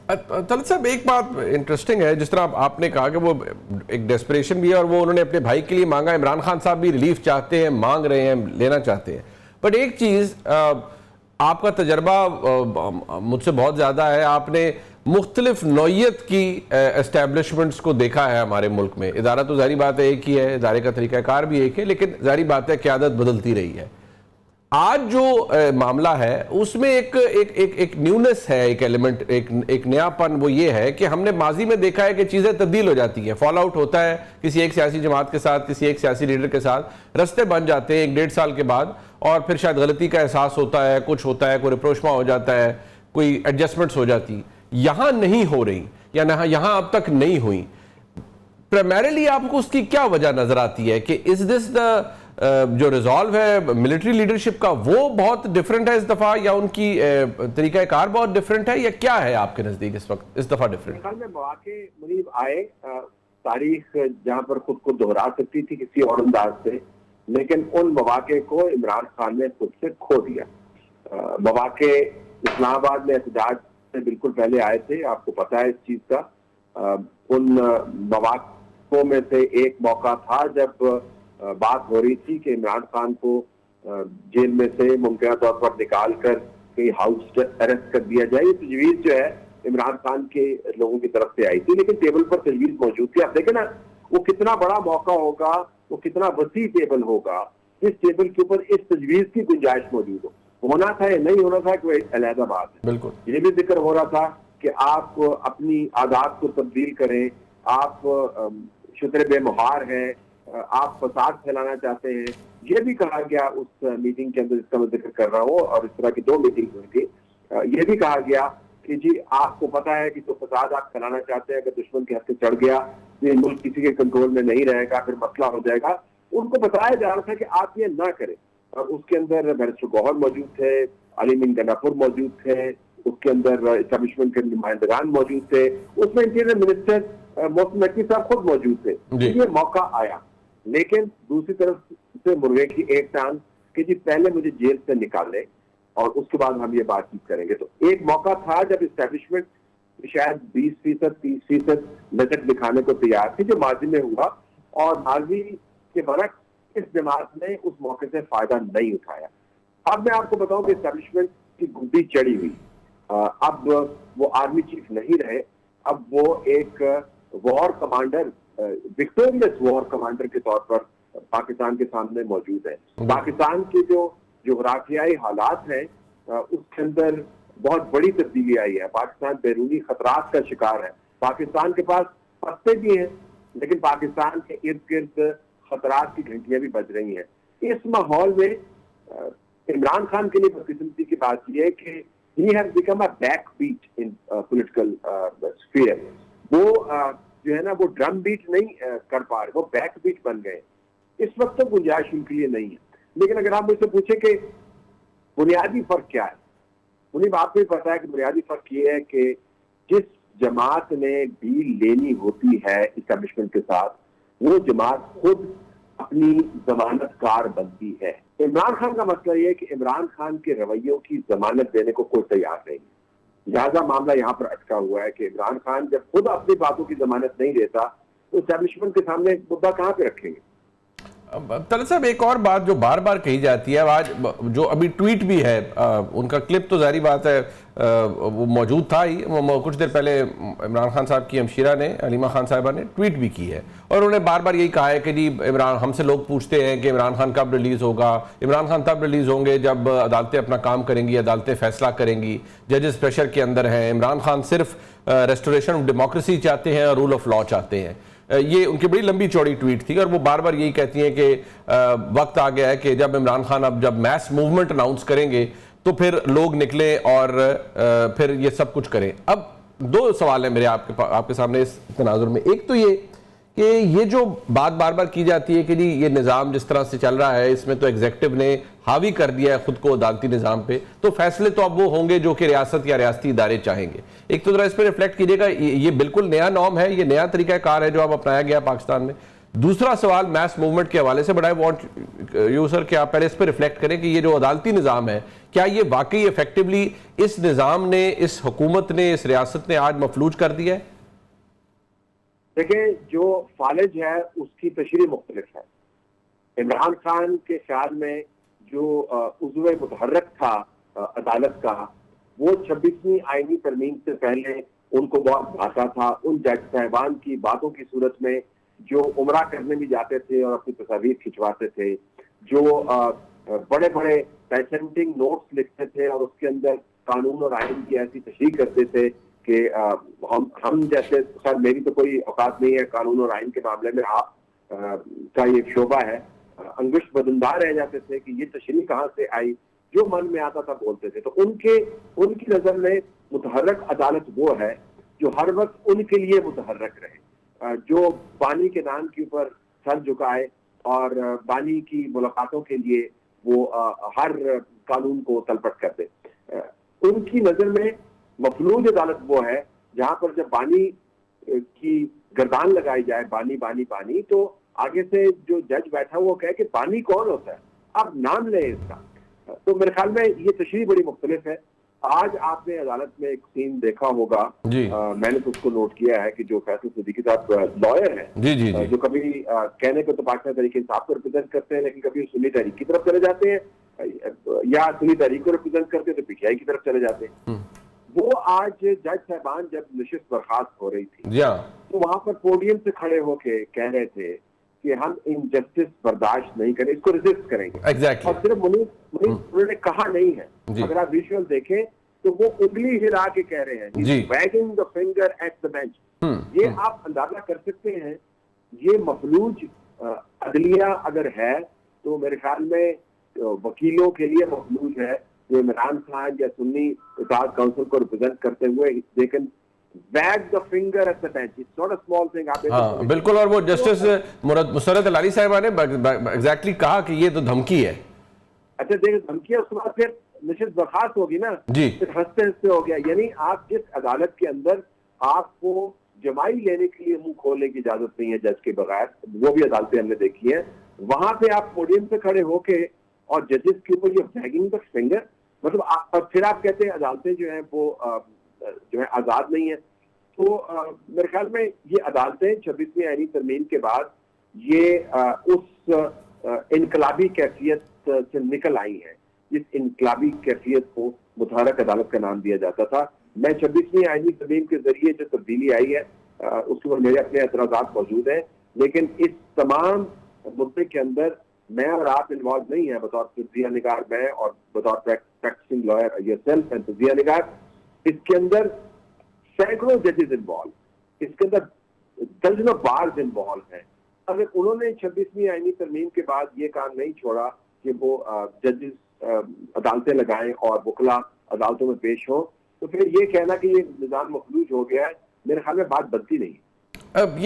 तलत साहब, एक बात इंटरेस्टिंग है, जिस तरह आपने कहा कि वो एक डेस्परेशन भी है और वो उन्होंने अपने भाई के लिए मांगा। इमरान खान साहब भी रिलीफ चाहते हैं, मांग रहे हैं, लेना चाहते हैं। बट एक चीज़, आपका तजर्बा मुझसे बहुत ज़्यादा है, आपने मुख्तलिफ नौइयत की एस्टेब्लिशमेंट्स को देखा है हमारे मुल्क में। इदारा तो ज़ाहिर बात है एक ही है, इदारे का तरीक़ाकार भी एक है, लेकिन ज़ाहिर बात है क़यादत बदलती रही है। आज जो मामला है उसमें एक न्यूनेस है, एक एलिमेंट, एक नयापन। वो ये है कि हमने माजी में देखा है कि चीज़ें तब्दील हो जाती हैं, फॉल आउट होता है किसी एक सियासी जमात के साथ, किसी एक सियासी लीडर के साथ, रस्ते बन जाते हैं 1-1.5 साल के बाद, और फिर शायद गलती का एहसास होता है, कुछ होता है, कोई रिप्रोचमा हो जाता है, कोई एडजस्टमेंट्स हो जाती। यहाँ नहीं हो रही, या यहाँ अब तक नहीं हुई। प्राइमरीली आपको उसकी क्या वजह नजर आती है कि इज दिस द जो रिजॉल्व है मिलिट्री लीडरशिप का, वो बहुत डिफरेंट है इस दफा, या उनकी तरीकाकार बहुत डिफरेंट है, या क्या है आपके नजदीक इस वक्त इस दफा डिफरेंट? में मौके मुनीब आए, तारीख जहां पर खुद को दोहरा सकती थी किसी और अंदाज से, लेकिन उन मौके को इमरान खान ने खुद से खो दिया। मौके इस्लामाबाद में एहतजाज से बिल्कुल पहले आए थे, आपको पता है इस चीज का। उन मौकों में से एक मौका था जब बात हो रही थी कि इमरान खान को जेल में से मुमकिन तौर पर निकाल कर कहीं हाउस अरेस्ट कर दिया जाए। ये तजवीज जो है इमरान खान के लोगों की तरफ से आई थी, लेकिन टेबल पर तजवीज मौजूद थी। आप देखें ना, वो कितना बड़ा मौका होगा, वो कितना वसी टेबल होगा जिस टेबल के ऊपर इस तजवीज की गुंजाइश मौजूद हो। होना था या नहीं होना था कोई अलहदा बात है। बिल्कुल, ये भी जिक्र हो रहा था कि आप अपनी आदात को तब्दील करें, आप शुतर बेमुहार हैं, आप फसाद फैलाना चाहते हैं। ये भी कहा गया उस मीटिंग के अंदर जिसका मैं जिक्र कर रहा हूँ, और इस तरह की 2 मीटिंग हुई थी। ये भी कहा गया कि जी आपको पता है कि जो फसाद आप फैलाना चाहते हैं, अगर दुश्मन के हाथ से चढ़ गया तो ये मुल्क किसी के कंट्रोल में नहीं रहेगा, फिर मसला हो जाएगा। उनको बताया जा रहा था कि आप ये ना करें। और उसके अंदर बैरिस्टर गौहर मौजूद थे, अली मीन गनापुर मौजूद थे, उसके अंदर एस्टेब्लिशमेंट के नुमाइंदगान मौजूद थे, उसमें इंटीरियर मिनिस्टर मोहसिन नकवी साहब खुद मौजूद थे। ये मौका आया, लेकिन दूसरी तरफ से मुर्गे की एक टांग कि जी पहले मुझे जेल से निकाले और उसके बाद हम ये बातचीत करेंगे। तो एक मौका था जब एस्टेब्लिशमेंट शायद 20%, 30% लचक दिखाने को तैयार थी, जो माजी में हुआ, और माजी के बरक्स इस जमात ने उस मौके से फायदा नहीं उठाया। अब मैं आपको बताऊं कि एस्टेब्लिशमेंट की गुड्डी चढ़ी हुई, अब वो आर्मी चीफ नहीं रहे, अब वो एक war commander, victorious war commander के तौर पर पाकिस्तान के सामने मौजूद है। पाकिस्तान के जो जोग्राफियाई हालात हैं उसके अंदर बहुत बड़ी तब्दीली आई है। पाकिस्तान बैरूनी खतरात का शिकार है। पाकिस्तान के पास पत्ते भी हैं, लेकिन पाकिस्तान के इर्द गिर्द खतरात की घंटियां भी बज रही हैं। इस माहौल में इमरान खान के लिए बदकिस्मती की बात यह है कि he has become a back beat in political sphere. वो जो है ना, वो ड्रम बीट नहीं कर पा रहे, वो बैक बीट बन गए। इस वक्त तो गुंजाइश उनके लिए नहीं है। लेकिन अगर आप मुझसे पूछे कि बुनियादी फर्क क्या है, उन्हें आपको भी पता है कि बुनियादी फर्क ये है कि जिस जमात ने डील लेनी होती है इस्टेब्लिशमेंट के साथ, वो जमात खुद अपनी जमानत कार बनती है। इमरान खान का मसला ये है कि इमरान खान के रवैयों की जमानत देने को कोई तैयार नहीं है। लिहाजा मामला यहाँ पर अटका हुआ है कि इमरान खान जब खुद अपनी बातों की जमानत नहीं देता तो एस्टेब्लिशमेंट के सामने मुद्दा कहाँ पे रखेंगे। तलत साहब, एक और बात जो बार बार कही जाती है, आज जो अभी ट्वीट भी है, उनका क्लिप तो जारी बात है वो मौजूद था ही, कुछ देर पहले इमरान खान साहब की हमशीरा ने, अलीमा खान साहिबा ने ट्वीट भी की है, और उन्होंने बार बार यही कहा है कि जी इमरान, हमसे लोग पूछते हैं कि इमरान खान कब रिलीज़ होगा। इमरान खान तब रिलीज़ होंगे जब अदालतें अपना काम करेंगी, अदालतें फैसला करेंगी, जजेस प्रेशर के अंदर हैं। इमरान खान सिर्फ रेस्टोरेशन ऑफ डेमोक्रेसी चाहते हैं और रूल ऑफ लॉ चाहते हैं। ये उनकी बड़ी लंबी चौड़ी ट्वीट थी, और वो बार बार यही कहती हैं कि वक्त आ गया है कि जब इमरान खान अब जब मैस मूवमेंट अनाउंस करेंगे तो फिर लोग निकले और फिर ये सब कुछ करें। अब 2 सवाल है मेरे आपके सामने इस तनाजुर में। एक तो ये कि ये जो बात बार बार की जाती है कि जी ये निज़ाम जिस तरह से चल रहा है, इसमें तो एग्जीक्यूटिव ने हावी कर दिया है खुद को अदालती निज़ाम पे, तो फैसले तो अब वो होंगे जो कि रियासत या रियासती इदारे चाहेंगे। एक तो जरा इस पर रिफ्लेक्ट कीजिएगा, ये बिल्कुल नया नॉर्म है, ये नया तरीका कार है जो अब अपनाया गया पाकिस्तान में। दूसरा सवाल मैस मूवमेंट के हवाले से, but I want you sir कि आप पहले इस पर रिफ्लेक्ट करें कि ये जो अदालती निज़ाम है, क्या ये वाकई इफेक्टिवली इस निज़ाम ने, इस हुकूमत ने, इस रियासत ने आज मफलूज कर दिया है? देखिए, जो फालिज है उसकी तशरीह मुख्तलिफ है। इमरान खान के ख्याल में जो उज़्व मुतहर्रक था अदालत का, वो 26वीं आईनी तरमीम से पहले उनको बहुत भाता था। उन जज साहबान की बातों की सूरत में जो उमरा करने भी जाते थे और अपनी तस्वीर खिंचवाते थे, जो बड़े बड़े पेटेंटिंग नोट्स लिखते थे और उसके अंदर कानून और आइन की ऐसी तशरीह करते थे कि हम जैसे, खैर मेरी तो कोई औकात नहीं है कानून और आइन के मामले में, आप का ये शोबा है, अंगुश बदनदार रह जाते थे कि ये तशरीह कहाँ से आई, जो मन में आता था बोलते थे। तो उनकी नजर में मुतहर्रक अदालत वो है जो हर वक्त उनके लिए मुतहर्रक रहे, जो बानी के नाम के ऊपर सर झुकाए और बानी की मुलाकातों के लिए वो हर कानून को तलपट कर दे। उनकी नजर में मफलूज अदालत वो है जहां पर जब बानी की गर्दान लगाई जाए, बानी बानी बानी, तो आगे से जो जज बैठा वो कहे कि बानी कौन होता है, आप नाम लें इसका। तो मेरे ख्याल में ये तशरीह बड़ी मुख्तलिफ है। आज आपने अदालत में एक सीन देखा होगा, मैंने तो उसको नोट किया है कि जो फैसल सिद्दीकी साहब लॉयर हैं, जी। जो कभी कहने को तो पाकिस्तान तहरीक इंसाफ को रिप्रेजेंट करते हैं, लेकिन कभी सुन्नी तहरीक की तरफ चले जाते हैं, या सुन्नी तहरीक को रिप्रेजेंट करते हैं तो पीटीआई की तरफ चले जाते हैं। वो आज जज साहबान जब नशिस्त बर्खास्त हो रही थी, तो वहां पर पोडियम से खड़े होके कह रहे थे कि हम इनजस्टिस बर्दाश्त नहीं करें, इसको रेजिस्ट करेंगे। Exactly. और सिर्फ उन्होंने कहा नहीं है, अगर आप विजुअल देखें तो वो उंगली हिला के कह रहे हैं, waging the finger at the bench. ये आप अंदाजा कर सकते हैं, ये मफलूज अदलिया अगर है तो मेरे ख्याल में वकीलों के लिए मफलूज है, जो इमरान खान या सुन्नी इत्तेहाद काउंसिल को रिप्रेजेंट करते हुए they can wag the finger at the bench. It's not a small thing. हाँ, बिल्कुल। और वो जस्टिस मुसर्रत अली साहिबा ने एग्जैक्टली कहा कि ये तो धमकी है। अच्छा, देखिए धमकी है, उसके बाद फिर निश्चित बर्खास्त होगी ना जी, फिर हंसते हंसते हो गया। यानी आप जिस अदालत के अंदर आपको जमाई लेने के लिए मुंह खोलने की इजाजत नहीं है जज के बगैर, वो भी अदालतें हमने देखी है, वहां पे आप पोडियम से खड़े होके और जजेस के ऊपर ये वैगिंग द फिंगर, मतलब और फिर आप कहते हैं अदालतें जो है वो जो है आजाद नहीं है। तो मेरे ख्याल में ये अदालतें 26वीं आईनी तरमीम के बाद ये उस इनकलाबी कैफियत से निकल आई हैं, जिस इनकलाबी कैफियत को मुतहर्रक अदालत का नाम दिया जाता था। मैं 26वीं आईनी तरमीम के जरिए जो तब्दीली आई है उसके ऊपर मेरे अपने एतराज़ात मौजूद हैं, लेकिन इस तमाम मुद्दे के अंदर मैं और आप इन्वॉल्व नहीं है बतौर तज्ज़िया निगार, मैं और बतौर प्रैक्टिसिंग लॉयर योरसेल्फ एंड तज्ज़िया निगार। इसके अंदर सैकड़ों जजेस इन्वॉल्व, इसके अंदर दर्जनों बार्स इन्वॉल्व हैं। अगर उन्होंने 26वीं आईनी तरमीम के बाद ये काम नहीं छोड़ा कि वो जजेस अदालतें लगाएं और वकला अदालतों में पेश हो, तो फिर ये कहना कि ये निज़ाम मखलूज हो गया है, मेरे ख्याल में बात बनती नहीं। अब ये